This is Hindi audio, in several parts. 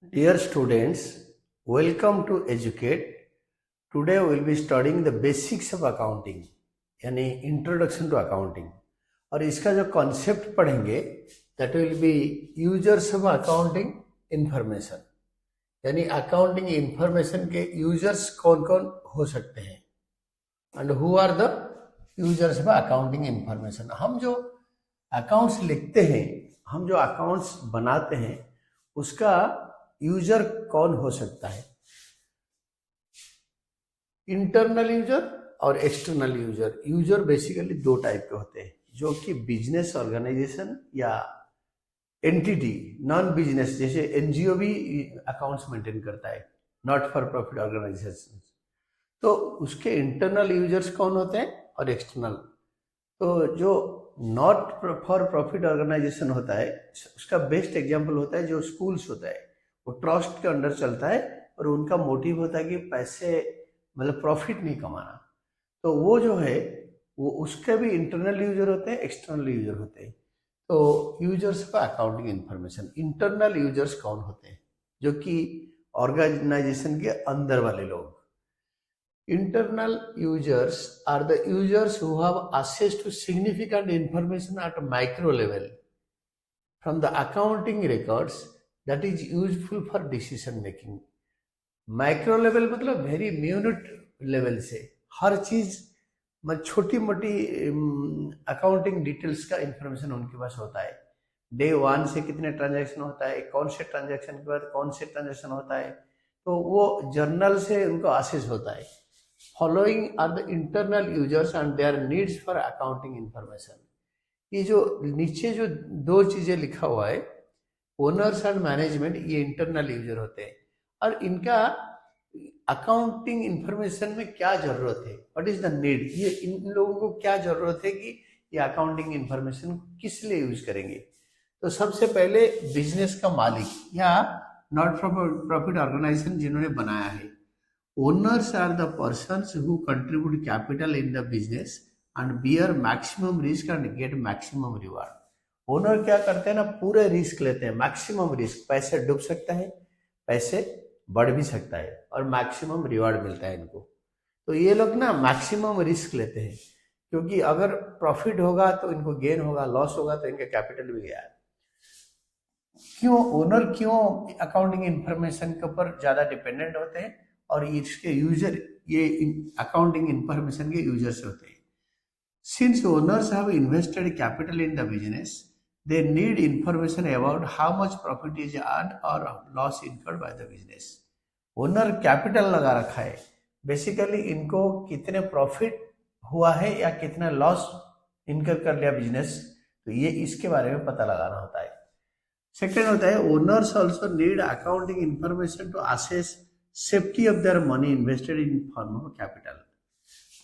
Dear students, welcome to Educate. Today we will be studying the basics of accounting, यानी introduction to accounting. और इसका जो concept पढ़ेंगे that will be users of accounting information. यानी accounting information के users कौन कौन हो सकते हैं and who are the users of accounting information. हम जो accounts लिखते हैं, हम जो accounts बनाते हैं, उसका यूजर कौन हो सकता है? इंटरनल यूजर और एक्सटर्नल यूजर. यूजर बेसिकली दो टाइप के होते हैं, जो कि बिजनेस ऑर्गेनाइजेशन या एंटिटी, नॉन बिजनेस, जैसे एनजीओ भी अकाउंट्स मेंटेन करता है, नॉट फॉर प्रॉफिट ऑर्गेनाइजेशन. तो उसके इंटरनल यूजर्स कौन होते हैं और एक्सटर्नल. तो जो नॉट फॉर प्रॉफिट ऑर्गेनाइजेशन होता है, उसका बेस्ट एग्जांपल होता है जो स्कूल्स होता है. वो ट्रस्ट के अंडर चलता है और उनका मोटिव होता है कि पैसे मतलब प्रॉफिट नहीं कमाना. तो वो जो है वो उसके भी इंटरनल यूजर होते हैं, एक्सटर्नल यूजर होते हैं. तो यूजर्स का अकाउंटिंग इंफॉर्मेशन. इंटरनल यूजर्स कौन होते हैं? जो कि ऑर्गेनाइजेशन के अंदर वाले लोग. Internal users are the users who have access to significant information at a micro level from the accounting records that is useful for decision making. Micro level मतलब वेरी म्यूनिट लेवल से हर चीज मतलब छोटी मोटी अकाउंटिंग डिटेल्स का इंफॉर्मेशन उनके पास होता है. डे 1 से कितने ट्रांजैक्शन होता है, कौन से ट्रांजैक्शन के बाद कौन से ट्रांजैक्शन होता है, तो वो जर्नल से उनको एक्सेस होता है. Following are the internal users and their needs for accounting information. ये जो नीचे जो दो चीजें लिखा हुआ है, ओनर्स एंड मैनेजमेंट, ये इंटरनल यूजर होते हैं. और इनका अकाउंटिंग इंफॉर्मेशन में क्या जरूरत है, व्हाट इज द नीड, ये इन लोगों को क्या जरूरत है कि ये अकाउंटिंग इंफॉर्मेशन किस लिए यूज करेंगे. तो सबसे पहले बिजनेस का मालिक या नॉट फॉर प्रॉफिट ऑर्गेनाइजेशन जिन्होंने बनाया है. Owners are the persons who contribute capital in the business and bear maximum risk and get maximum reward. Owner क्या करते हैं ना, पूरे रिस्क लेते हैं, मैक्सिमम रिस्क. पैसे डूब सकता है, पैसे बढ़ भी सकता है और मैक्सिमम रिवार्ड मिलता है इनको. तो ये लोग ना मैक्सिमम रिस्क लेते हैं, क्योंकि अगर प्रॉफिट होगा तो इनको गेन होगा, लॉस होगा तो इनका कैपिटल भी गया. क्यों ओनर, क्यों अकाउंटिंग इंफॉर्मेशन के ऊपर ज्यादा डिपेंडेंट होते हैं और इसके यूजर ये अकाउंटिंग इंफॉर्मेशन के यूजर्स होते हैं. Since owners have invested capital in the business, they need information about how much profit is earned और loss incurred by the business. Owner capital लगा रखा है, बेसिकली इनको कितने प्रॉफिट हुआ है या कितना लॉस इनकर कर लिया बिजनेस, तो ये इसके बारे में पता लगाना होता है. सेकेंड होता है owners also need accounting information to assess safety of their money invested in form of capital.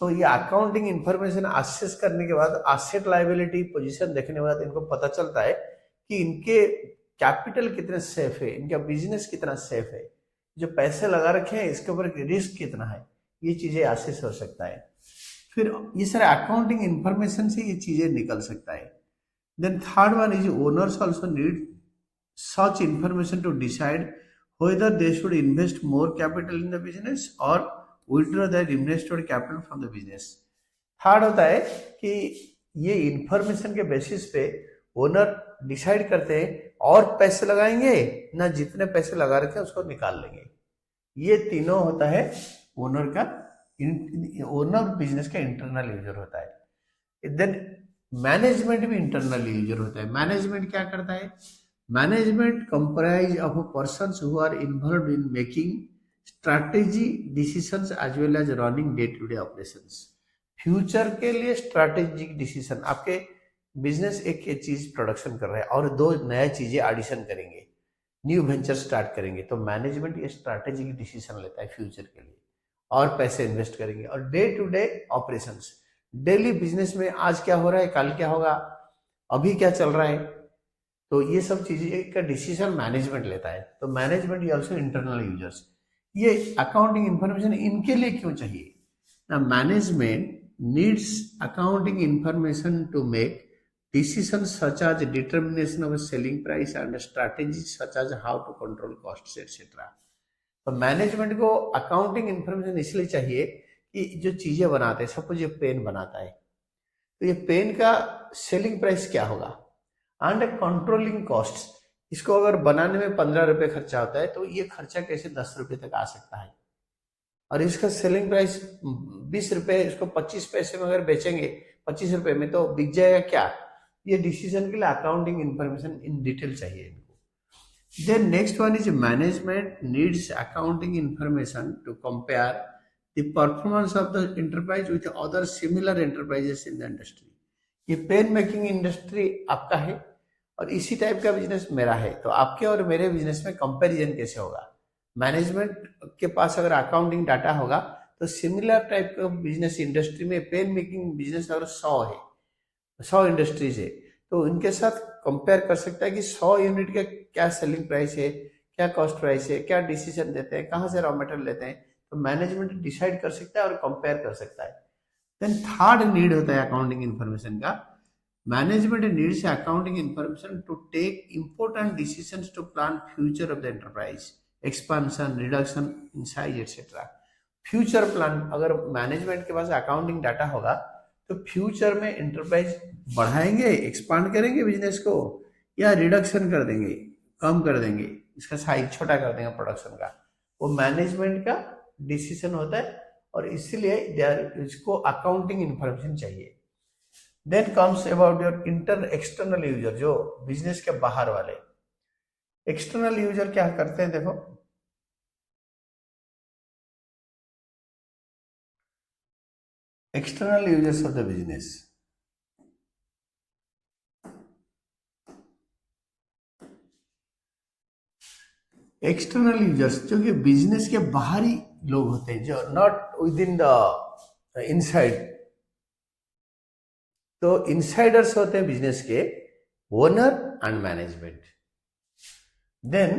तो ये अकाउंटिंग इंफॉर्मेशन असेस करने के बाद, एसेट लायबिलिटी पोजीशन देखने के बाद इनको पता चलता है कि इनके कैपिटल कितने सेफ है, इनका बिजनेस कितना सेफ है, जो पैसे लगा रखे हैं इसके ऊपर रिस्क कितना है, ये चीजें असेस हो सकता है. फिर ये सारे अकाउंटिंग इंफॉर्मेशन से ये चीजें निकल सकता है. Then third one is owners also need such information to decide whether they should invest more capital in the business or withdraw their invested capital from the business. Third होता है कि ये इंफॉर्मेशन के बेसिस पे ओनर डिसाइड करते हैं और पैसे लगाएंगे ना, जितने पैसे लगा रखे हैं उसको निकाल लेंगे. ये तीनों होता है ओनर का, ओनर बिजनेस का इंटरनल यूजर होता है. देन मैनेजमेंट भी इंटरनल यूजर होता है. मैनेजमेंट क्या करता है? Management comprise of persons who are involved in making strategy decisions as well as running day-to-day operations. Future के लिए स्ट्रैटेजिक डिसीजन, आपके बिजनेस एक चीज प्रोडक्शन कर रहा है और दो नया चीजें एडिशन करेंगे, न्यू वेंचर स्टार्ट करेंगे, तो मैनेजमेंट ये स्ट्रैटेजिक डिसीजन लेता है फ्यूचर के लिए और पैसे इन्वेस्ट करेंगे. और day to day operations, daily business में आज क्या हो रहा है, कल क्या होगा, अभी क्या चल रहा है, तो ये सब चीजें का डिसीजन मैनेजमेंट लेता है. तो मैनेजमेंट ये ऑल्सो इंटरनल यूजर्स. ये अकाउंटिंग इंफॉर्मेशन इनके लिए क्यों चाहिए ना? Management needs accounting information to make decisions such as determination of a selling price and strategies such as how to control costs etc. तो मैनेजमेंट को अकाउंटिंग इंफॉर्मेशन इसलिए चाहिए कि जो चीजें बनाते हैं, सपोज ये पेन बनाता है तो ये पेन का सेलिंग प्राइस क्या होगा एंड कंट्रोलिंग कॉस्ट, इसको अगर बनाने में 15 रुपए खर्चा होता है तो ये खर्चा कैसे 10 रुपए तक आ सकता है, और इसका सेलिंग प्राइस 20 रुपए, इसको 25 पैसे में अगर बेचेंगे 25 रुपए में तो बिक जाएगा क्या। ये डिसीजन के लिए अकाउंटिंग इंफॉर्मेशन इन डिटेल चाहिए इनको। Then next one is management needs accounting information to compare the performance of the enterprise with other similar enterprises in the industry. ये पेन मेकिंग इंडस्ट्री आपका है और इसी टाइप का बिजनेस मेरा है, तो आपके और मेरे बिजनेस में कंपैरिजन कैसे होगा। मैनेजमेंट के पास अगर अकाउंटिंग डाटा होगा तो सिमिलर टाइप का बिजनेस इंडस्ट्री में पेन मेकिंग बिजनेस अगर 100 है, 100 इंडस्ट्रीज है, तो इनके साथ कंपेयर कर सकता है कि 100 यूनिट का क्या सेलिंग प्राइस है, क्या कॉस्ट प्राइस है, क्या डिसीजन देते हैं, कहाँ से रॉ मटेरियल लेते हैं, तो मैनेजमेंट डिसाइड कर सकता है और कंपेयर कर सकता है। देन थर्ड नीड होता है अकाउंटिंग इन्फॉर्मेशन का, management needs accounting information to take important decisions to plan future of the enterprise, expansion, reduction in size etcetera. Future plan, अगर मैनेजमेंट के पास अकाउंटिंग डाटा होगा तो फ्यूचर में एंटरप्राइज बढ़ाएंगे, एक्सपांड करेंगे बिजनेस को, या रिडक्शन कर देंगे, कम कर देंगे, इसका साइज छोटा कर देंगे प्रोडक्शन का, वो मैनेजमेंट का डिसीजन होता है और इसीलिए इसको अकाउंटिंग इंफॉर्मेशन चाहिए। Then comes about your external user, जो बिजनेस के बाहर वाले। एक्सटर्नल यूजर क्या करते हैं, देखो external users of the business, external users जो कि बिजनेस के बाहरी लोग होते हैं, जो not within the inside. तो इनसाइडर्स होते हैं बिजनेस के owner and management. Then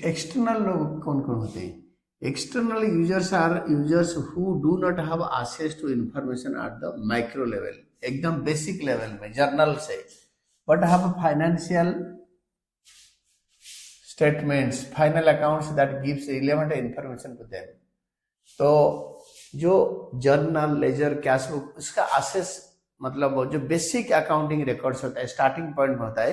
external लोग कौन कौन होते हैं, external users are users who do not have access to information at the micro level, एकदम बेसिक लेवल में जर्नल से, but have financial statements, final accounts that gives relevant information to them. तो जो जर्नल, लेजर, कैश बुक, उसका एसेस मतलब जो बेसिक अकाउंटिंग रिकॉर्ड्स होता है, स्टार्टिंग पॉइंट में होता है,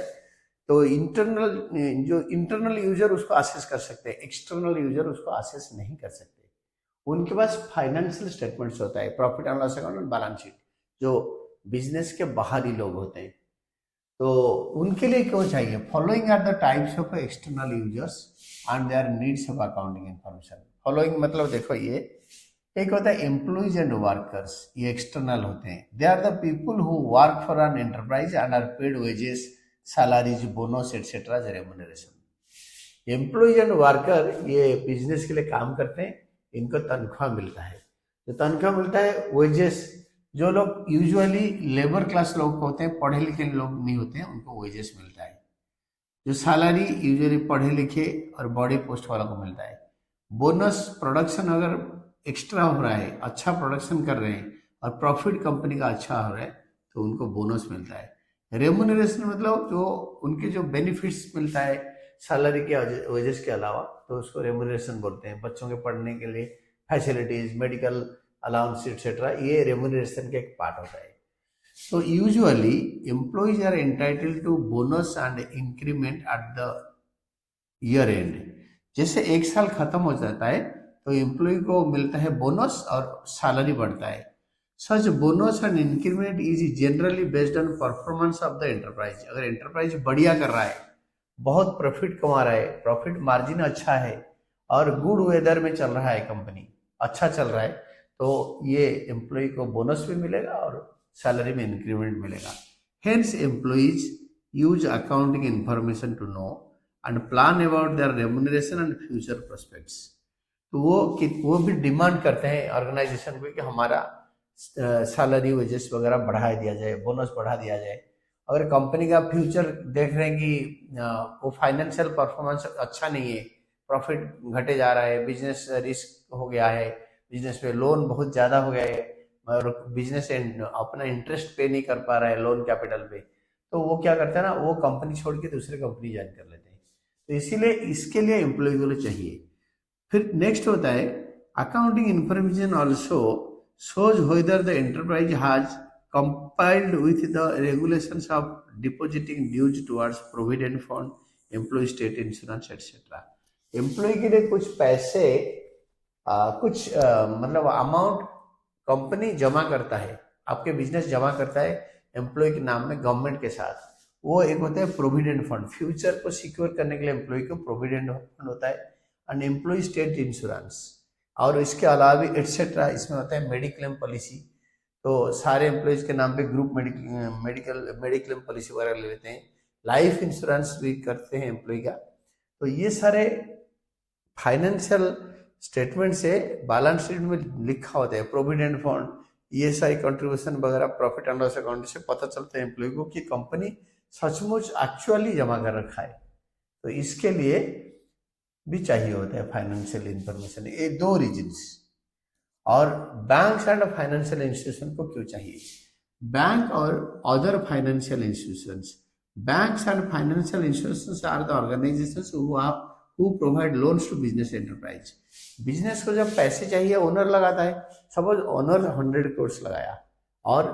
तो इंटरनल यूजर उसको एसेस कर सकते हैं, एक्सटर्नल यूजर उसको एसेस नहीं कर सकते। उनके पास फाइनेंशियल स्टेटमेंट्स होता है, प्रॉफिट एंड लॉस अकाउंट और बैलेंस शीट, जो बिजनेस के बाहरी लोग होते हैं। तो उनके लिए क्यों चाहिए, following are the types of external users and their needs of accounting information. Following मतलब देखो, ये एक होता है एम्प्लॉइज एंड वर्कर्स, ये एक्सटर्नल होते हैं। They are the people who work for an enterprise and are paid wages, salaries, bonus etcetera as remuneration. Employees and worker ये बिजनेस के लिए काम करते हैं, इनको तनख्वाह मिलता है। जो तनख्वाह मिलता है, वेजेस, जो लोग यूजुअली लेबर क्लास लोग होते हैं, पढ़े लिखे लोग नहीं होते हैं, उनको वेजेस मिलता है। जो सैलरी यूजुअली पढ़े लिखे और बड़ी पोस्ट वालों को मिलता है। बोनस, प्रोडक्शन अगर एक्स्ट्रा हो रहा है, अच्छा प्रोडक्शन कर रहे हैं और प्रॉफिट कंपनी का अच्छा हो रहा है तो उनको बोनस मिलता है। रेम्युनरेशन मतलब जो उनके जो बेनिफिट्स मिलता है सैलरी के वजह के अलावा, तो उसको रेम्युनरेशन बोलते हैं। बच्चों के पढ़ने के लिए फैसिलिटीज, मेडिकल अलाउंस एटसेट्रा, ये रेम्युनरेशन का एक पार्ट होता है। तो usually employees are entitled to bonus and increment at the year end. जैसे एक साल खत्म हो जाता है तो एम्प्लॉय को मिलता है बोनस और सैलरी बढ़ता है। Such bonus and increment is generally based on performance of the enterprise. अगर एंटरप्राइज बढ़िया कर रहा है, बहुत प्रॉफिट कमा रहा है, प्रॉफिट मार्जिन अच्छा है और गुड वेदर में चल रहा है, कंपनी अच्छा चल रहा है, तो ये एम्प्लॉय को बोनस भी मिलेगा और सैलरी में इंक्रीमेंट मिलेगा। Hence employees use accounting information to know and plan about their remuneration and future prospects. तो वो भी डिमांड करते हैं ऑर्गेनाइजेशन को कि हमारा सैलरी वेजेस वगैरह बढ़ा दिया जाए, बोनस बढ़ा दिया जाए। अगर कंपनी का फ्यूचर देख रहे हैं कि वो फाइनेंशियल परफॉर्मेंस अच्छा नहीं है, प्रॉफिट घटे जा रहा है, बिजनेस रिस्क हो गया है, बिजनेस पे लोन बहुत ज़्यादा हो गया है, और बिजनेस अपना इंटरेस्ट पे नहीं कर पा रहा है लोन कैपिटल पे, तो वो क्या करता है ना, वो कंपनी छोड़ के दूसरे कंपनी ज्वाइन कर लेते हैं। तो इसीलिए इसके लिए एम्प्लॉय को चाहिए। फिर नेक्स्ट होता है accounting information also shows whether the enterprise has complied with the regulations of depositing dues towards provident fund, employee state insurance, etc. Employee के लिए कुछ पैसे मतलब अमाउंट कंपनी जमा करता है, आपके बिजनेस जमा करता है एम्प्लॉय के नाम में गवर्नमेंट के साथ। वो एक होता है प्रोविडेंट फंड, फ्यूचर को सिक्योर करने के लिए एम्प्लॉय को प्रोविडेंट फंड होता है, एंड एम्प्लॉय स्टेट इंश्योरेंस, और इसके अलावा भी एटसेट्रा इसमें होता है मेडिक्लेम पॉलिसी। तो सारे एम्प्लॉयज के नाम पे ग्रुप मेडिक्लेम पॉलिसी वगैरह ले लेते हैं, लाइफ इंश्योरेंस भी करते हैं एम्प्लॉय का। तो ये सारे फाइनेंशियल स्टेटमेंट से बैलेंस शीट में लिखा होता है, प्रोविडेंट फंड, ईएसआई कंट्रीब्यूशन वगैरह, प्रॉफिट एंड लॉस अकाउंट से पता चलता है एम्प्लॉय को कि कंपनी सचमुच एक्चुअली जमा कर रखा है। तो इसके लिए भी चाहिए होता है फाइनेंशियल इंफॉर्मेशन, ये दो रीजंस। और बैंक्स एंड फाइनेंशियल इंस्टीट्यूशन को क्यों चाहिए? बैंक और other financial institutions, banks and financial institutions are the organisations who provide loans to business enterprise. Business को जब पैसे चाहिए ओनर लगाता है, सपोज ओनर 100 करोड़ लगाया और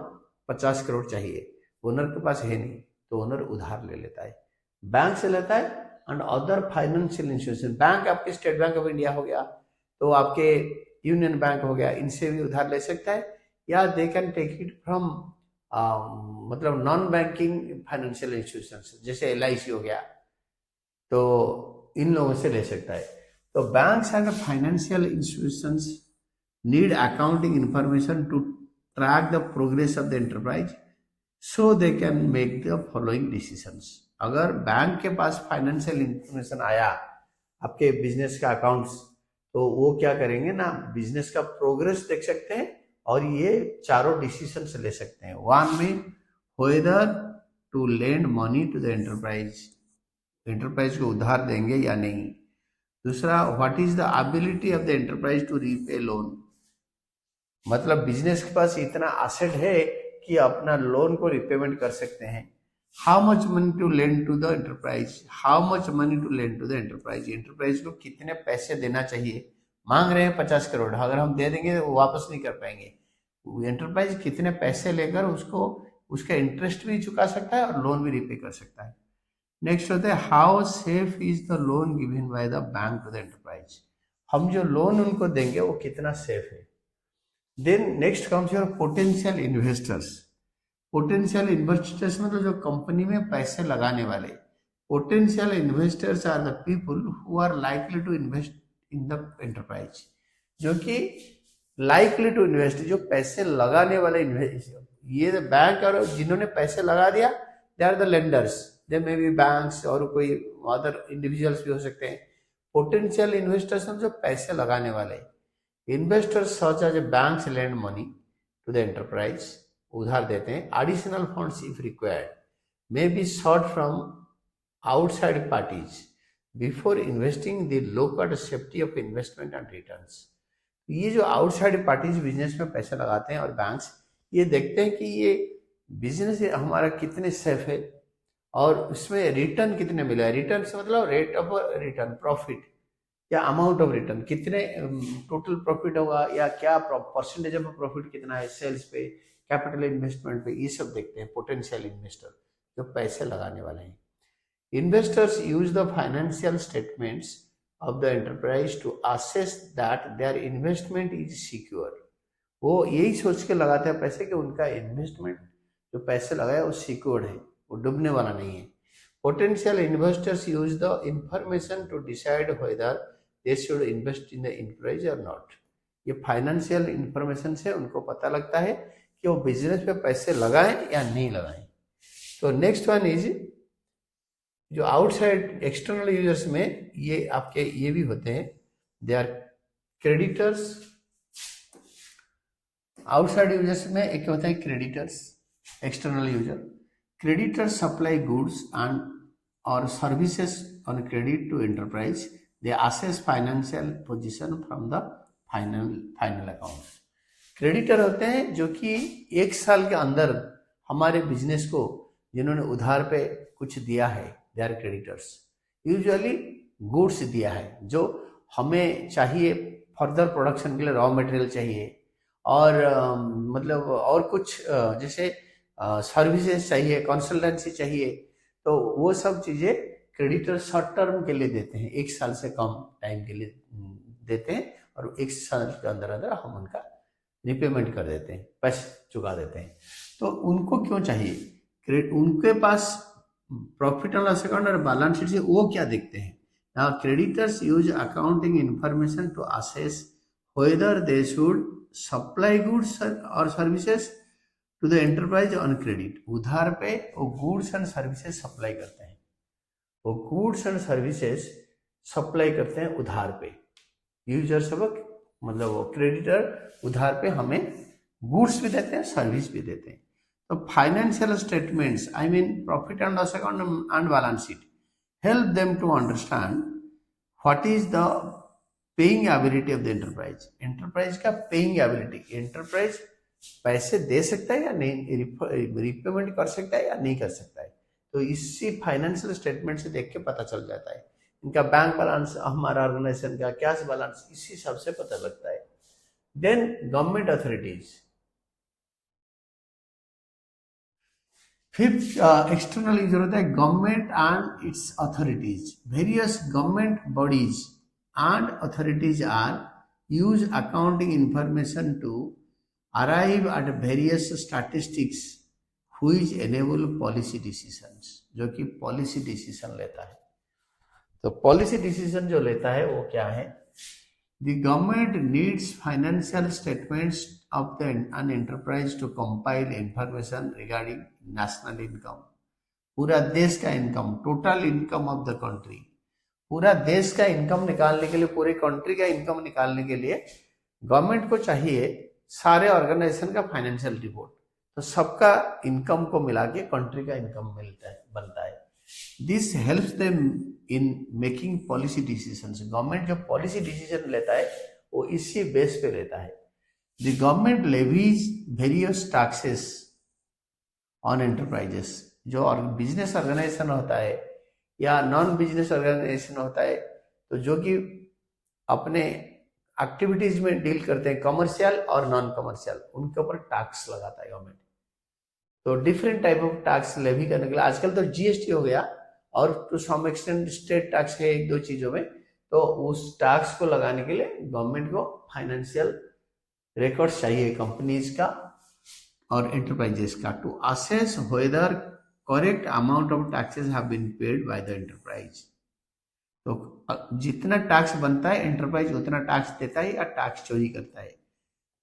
50 करोड़ चाहिए, ओनर के पास है नहीं, तो ओनर उधार ले लेता है, बैंक से लेता है, and other financial institution, bank आपके स्टेट बैंक ऑफ इंडिया हो गया, तो आपके यूनियन बैंक हो गया, इनसे भी उधार ले सकता है, या they can take it from मतलब नॉन बैंकिंग फाइनेंशियल इंस्टीट्यूशंस जैसे LIC हो गया, तो इन लोगों से ले सकता है। तो banks and financial institutions need accounting information to track the progress of the enterprise so they can make the following decisions. अगर बैंक के पास फाइनेंशियल इंफॉर्मेशन आया आपके बिजनेस का अकाउंट्स, तो वो क्या करेंगे ना, बिजनेस का प्रोग्रेस देख सकते हैं और ये चारों डिसीजंस ले सकते हैं। वन में whether to lend money to the enterprise, enterprise को उधार देंगे या नहीं। दूसरा, what is the ability of the enterprise to repay loan, मतलब बिजनेस के पास इतना एसेट है कि अपना लोन को रिपेमेंट कर सकते हैं। How much money to lend to the enterprise, how much money to lend to the enterprise, enterprise को कितने पैसे देना चाहिए। मांग रहे हैं 50 करोड़, अगर हम दे देंगे तो वापस नहीं कर पाएंगे, एंटरप्राइज कितने पैसे लेकर उसको उसका इंटरेस्ट भी चुका सकता है और लोन भी रिपे कर सकता है। नेक्स्ट होता है how safe is the loan given by the bank to the enterprise, हम जो लोन उनको देंगे वो कितना सेफ है। Then next comes your potential investors, potential investors मतलब जो कंपनी में पैसे लगाने वाले। Potential investors are the people who are likely to invest in the enterprise, जो कि लाइकली टू इन्वेस्ट, जो पैसे लगाने वाले इन्वेस्टर, ये बैंक और जिन्होंने पैसे लगा दिया, they are the lenders, they may be banks और कोई अदर इंडिविजुअल्स भी हो सकते हैं। पोटेंशियल इन्वेस्टर्स जो पैसे लगाने वाले, investors such as banks lend money to the enterprise, उधार देते हैं। Additional funds if required may be sought from outside parties before investing the local safety of investment and returns. ये जो आउटसाइड पार्टीज बिजनेस में पैसे लगाते हैं और बैंक्स ये देखते हैं कि ये बिजनेस हमारा कितने सेफ है और उसमें रिटर्न कितने मिला है। रिटर्न से मतलब रेट ऑफ रिटर्न, प्रॉफिट या अमाउंट ऑफ रिटर्न, कितने टोटल प्रॉफिट होगा या क्या परसेंटेज ऑफ प्रॉफिट कितना है सेल्स पे, कैपिटल इन्वेस्टमेंट पे, ये सब देखते हैं पोटेंशियल इन्वेस्टर जो पैसे लगाने वाले हैं। Investors use the financial statements of the enterprise to assess that their investment is secure. वो यही सोच के लगाते हैं पैसे कि उनका इन्वेस्टमेंट जो पैसे लगाया वो सिक्योर्ड है, वो डूबने वाला नहीं है। Potential investors use the information to decide whether they should invest in the enterprise और नॉट। ये फाइनेंशियल इंफॉर्मेशन से उनको पता लगता है कि वो बिजनेस पे पैसे लगाएं या नहीं लगाएं। तो नेक्स्ट वन इज जो आउटसाइड एक्सटर्नल यूजर्स में ये आपके ये भी होते हैं, they are creditors. Outside users में एक होता है creditors, external user. Creditors supply goods and और services on credit to enterprise, they assess financial position from the final accounts. Creditor होते हैं जो कि 1 साल के अंदर हमारे बिजनेस को जिन्होंने उधार पे कुछ दिया है, they are creditors. Usually goods दिया है जो हमें चाहिए फर्दर प्रोडक्शन के लिए, रॉ मटेरियल चाहिए, और मतलब और कुछ जैसे सर्विसेज चाहिए, कंसल्टेंसी चाहिए, तो वो सब चीज़ें क्रेडिटर शॉर्ट टर्म के लिए देते हैं, 1 साल से कम टाइम के लिए देते हैं, और 1 साल के अंदर अंदर हम उनका रिपेमेंट कर देते हैं, पैसे चुका देते हैं। तो उनको क्यों चाहिए? उनके पास प्रॉफिट एंड लॉस अकाउंट और बैलेंस शीट से वो क्या देखते हैं? Now creditors use accounting information to assess whether they should supply goods or services to the enterprise on credit। उधार पे वो गुड्स एंड सर्विसेज सप्लाई करते हैं, वो गुड्स एंड सर्विसेज सप्लाई करते हैं उधार पे। यूजर सबक मतलब वो क्रेडिटर उधार पे हमें गुड्स भी देते हैं, सर्विस भी देते हैं। तो financial statements, I mean profit and loss account and balance sheet, help them to understand what is the paying ability of the enterprise। enterprise का paying ability, enterprise पैसे दे सकता है या नहीं, रिपेमेंट कर सकता है या नहीं कर सकता है, तो इसी फाइनेंशियल स्टेटमेंट से देख के पता चल जाता है। इनका बैंक बैलेंस, हमारा ऑर्गेनाइजेशन का कैश बैलेंस, इसी हिसाब से पता लगता है। Then government authorities, fifth external user होता है government and its authorities. Various government bodies and authorities are use accounting information to arrive at various statistics which enable policy decisions, जो कि पॉलिसी डिसीजन लेता है। तो पॉलिसी डिसीजन जो लेता है वो क्या है? The government needs financial statements of an enterprise to compile information regarding national income, पूरा देश का income, total income of the country. पूरा देश का इनकम निकालने के लिए, पूरे कंट्री का इनकम निकालने के लिए गवर्नमेंट को चाहिए सारे ऑर्गेनाइजेशन का फाइनेंशियल रिपोर्ट। तो सबका इनकम को मिला के कंट्री का इनकम मिलता है, बनता है। This helps them in making policy decisions. Government जो पॉलिसी डिसीजन लेता है वो इसी बेस पे लेता है। The government levies various taxes on enterprises. जो बिजनेस ऑर्गेनाइजेशन होता है या नॉन बिजनेस ऑर्गेनाइजेशन होता है, तो जो कि अपने एक्टिविटीज में डील करते हैं, कमर्शियल और नॉन कमर्शियल, उनके ऊपर टैक्स लगाता है गवर्नमेंट। तो different type of tax levy करने के लिए आजकल तो जीएसटी हो गया, और to some extent state tax है, 1-2 चीजों में। तो उस टैक्स को लगाने के लिए गवर्नमेंट को फाइनेंशियल रिकॉर्ड्स चाहिए कंपनीज का और एंटरप्राइजेस का, to assess whether correct amount of taxes have been paid by the enterprise. तो जितना टैक्स बनता है एंटरप्राइज उतना टैक्स देता है या टैक्स चोरी करता है।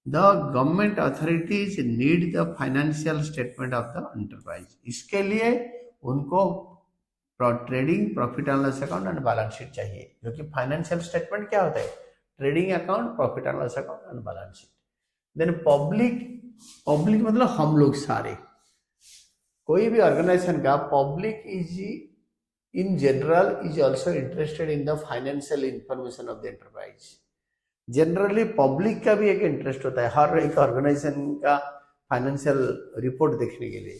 The government authorities need the financial statement of the enterprise. इसके लिए उनको trading, profit and loss account and balance sheet चाहिए, जो कि फाइनेंशियल स्टेटमेंट क्या होता है? Trading account, profit and loss account and balance sheet. Then public मतलब हम लोग सारे, कोई भी ऑर्गेनाइजेशन का public is in general is also interested in the financial information of the enterprise. Generally public का भी एक इंटरेस्ट होता है हर एक ऑर्गेनाइजेशन का फाइनेंशियल रिपोर्ट देखने के लिए।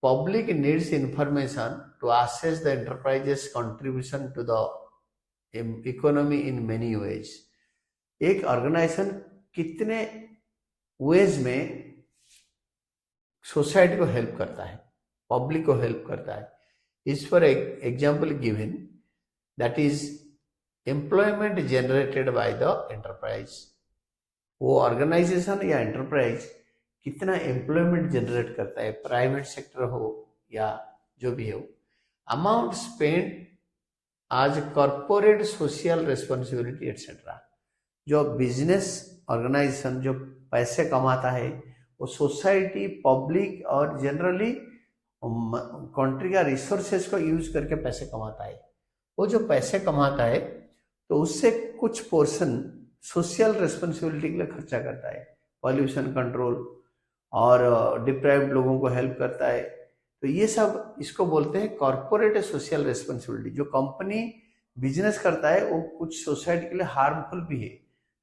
Public needs information to assess the enterprise's contribution to the economy in many ways। एक ऑर्गेनाइजेशन कितने वेज में सोसाइटी को हेल्प करता है, पब्लिक को हेल्प करता है। इस पर एक example given, that is employment generated by the enterprise. वो ऑर्गेनाइजेशन या एंटरप्राइज कितना एम्प्लॉयमेंट जनरेट करता है, प्राइवेट सेक्टर हो या जो भी हो। अमाउंट स्पेंड आज कॉर्पोरेट सोशल रिस्पॉन्सिबिलिटी एटसेट्रा। जो बिजनेस ऑर्गेनाइजेशन जो पैसे कमाता है वो सोसाइटी, पब्लिक और जनरली कंट्री का रिसोर्सेज को यूज करके पैसे कमाता है। वो जो पैसे कमाता है तो उससे कुछ पोर्शन सोशल रिस्पॉन्सिबिलिटी के लिए खर्चा करता है, पॉल्यूशन कंट्रोल और डिप्राइव्ड लोगों को हेल्प करता है। तो ये सब इसको बोलते हैं कॉर्पोरेट सोशल रिस्पॉन्सिबिलिटी। जो कंपनी बिजनेस करता है वो कुछ सोसाइटी के लिए हार्मफुल भी है,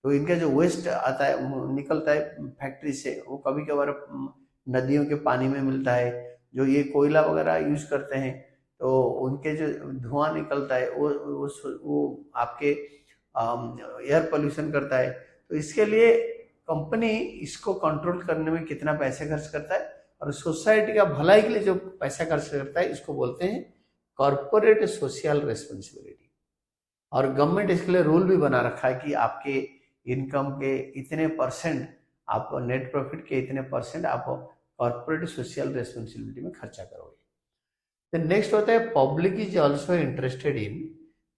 तो इनका जो वेस्ट आता है निकलता है फैक्ट्री से, वो कभी कभार नदियों के पानी में मिलता है। जो ये कोयला वगैरह यूज करते हैं तो उनके जो धुआं निकलता है वो आपके एयर पोल्यूशन करता है। तो इसके लिए कंपनी इसको कंट्रोल करने में कितना पैसे खर्च करता है और सोसाइटी का भलाई के लिए जो पैसा खर्च करता है, इसको बोलते हैं कॉर्पोरेट सोशल रेस्पॉन्सिबिलिटी। और गवर्नमेंट इसके लिए रूल भी बना रखा है कि आपके इनकम के इतने परसेंट, आप नेट प्रॉफिट के इतने परसेंट आप कॉर्पोरेट सोशल रेस्पॉन्सिबिलिटी में खर्चा करोगे। देन नेक्स्ट होता है public is also interested in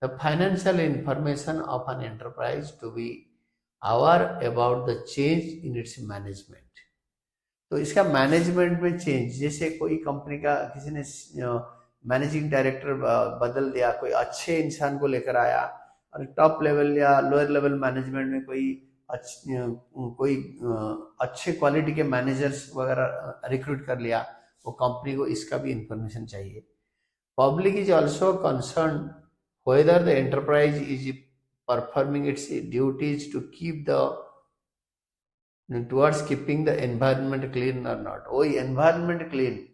the financial information of an enterprise to be aware about the change in its management. तो इसका मैनेजमेंट में चेंज, जैसे कोई कंपनी का किसी ने मैनेजिंग डायरेक्टर बदल दिया, कोई अच्छे इंसान को लेकर आया और टॉप लेवल या लोअर लेवल मैनेजमेंट में कोई अच्छे क्वालिटी के मैनेजर्स वगैरह रिक्रूट कर लिया, वो कंपनी को इसका भी इंफॉर्मेशन चाहिए। Public is also concern whether the enterprise is performing its duties to keep the towards keeping the environment clean और नॉट। वही एनवायरनमेंट क्लीन,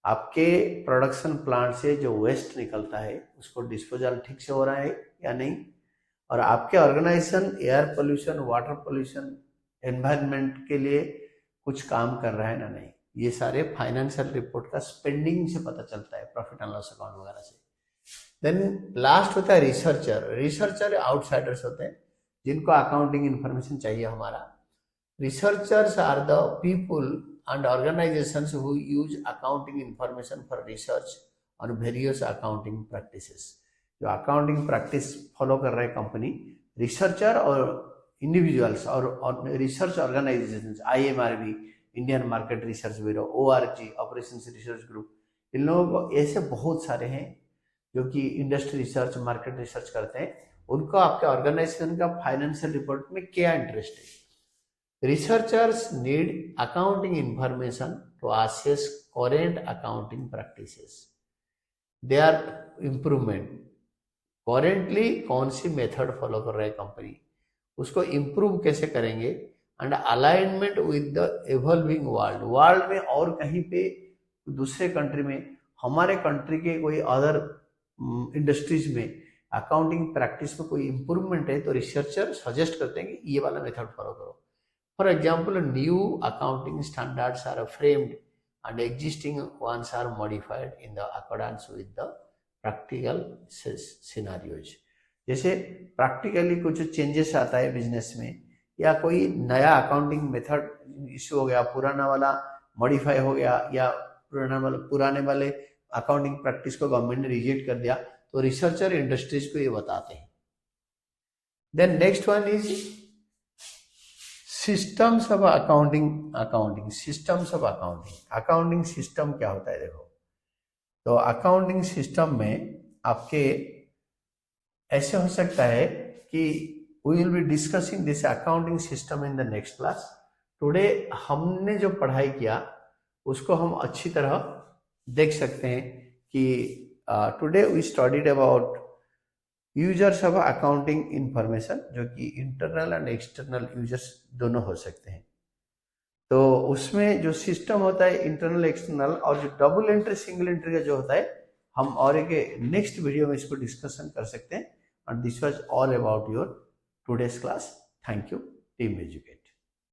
आपके प्रोडक्शन प्लांट से जो वेस्ट निकलता है उसको डिस्पोजल ठीक से हो रहा है या नहीं, और आपके organisation air pollution, water pollution, environment के लिए कुछ काम कर रहा है ना नहीं। ये सारे फाइनेंशियल रिपोर्ट का स्पेंडिंग से पता चलता है, प्रॉफिट एंड लॉस अकाउंट वगैरह से। देन लास्ट होता है रिसर्चर। रिसर्चर आउटसाइडर्स होते हैं जिनको अकाउंटिंग इंफॉर्मेशन चाहिए हमारा। Researchers are the people and organizations who use accounting information for research on various accounting practices। जो अकाउंटिंग प्रैक्टिस फॉलो कर रहे हैं कंपनी, रिसर्चर और इंडिविजुअल्स और research organisations, IMRB Indian market research bureau, ORG operations research group, इन लोगों को ऐसे बहुत सारे हैं जो कि इंडस्ट्री रिसर्च, मार्केट रिसर्च करते हैं। उनको आपके ऑर्गेनाइजेशन का फाइनेंशियल रिपोर्ट में क्या इंटरेस्ट है। Researchers need accounting information to assess current accounting practices, their improvement। currently कौन सी मेथड फॉलो कर रहे हैं कंपनी, उसको इम्प्रूव कैसे करेंगे, and alignment with the evolving world में और कहीं पे दूसरे कंट्री में, हमारे कंट्री के कोई अदर इंडस्ट्रीज में अकाउंटिंग प्रैक्टिस में कोई इम्प्रूवमेंट है तो रिसर्चर सजेस्ट करते हैं कि ये वाला मेथड फॉलो करो। For example, new accounting standards are framed and existing ones are modified in the accordance with the practical scenarios। जैसे प्रैक्टिकली कुछ चेंजेस आता है बिजनेस में, या कोई नया अकाउंटिंग मेथड इशू हो गया, पुराना वाला मॉडिफाई हो गया, या पुराने वाले अकाउंटिंग प्रैक्टिस को गवर्नमेंट ने रिजेक्ट कर दिया, तो रिसर्चर इंडस्ट्रीज को ये बताते हैं। Then next one is systems of accounting systems of accounting system क्या होता है देखो। तो अकाउंटिंग सिस्टम में आपके ऐसे हो सकता है कि we will be discussing this accounting system in the next class. Today हमने जो पढ़ाई किया उसको हम अच्छी तरह देख सकते हैं कि today we studied about users of accounting information, जो कि इंटरनल एंड एक्सटर्नल यूजर्स दोनों हो सकते हैं। तो उसमें जो सिस्टम होता है इंटरनल एक्सटर्नल, और जो डबल एंट्री सिंगल एंट्री का जो होता है, हम और एक नेक्स्ट वीडियो में इसको डिस्कशन कर सकते हैं। And this was all about your today's class. Thank you team educate.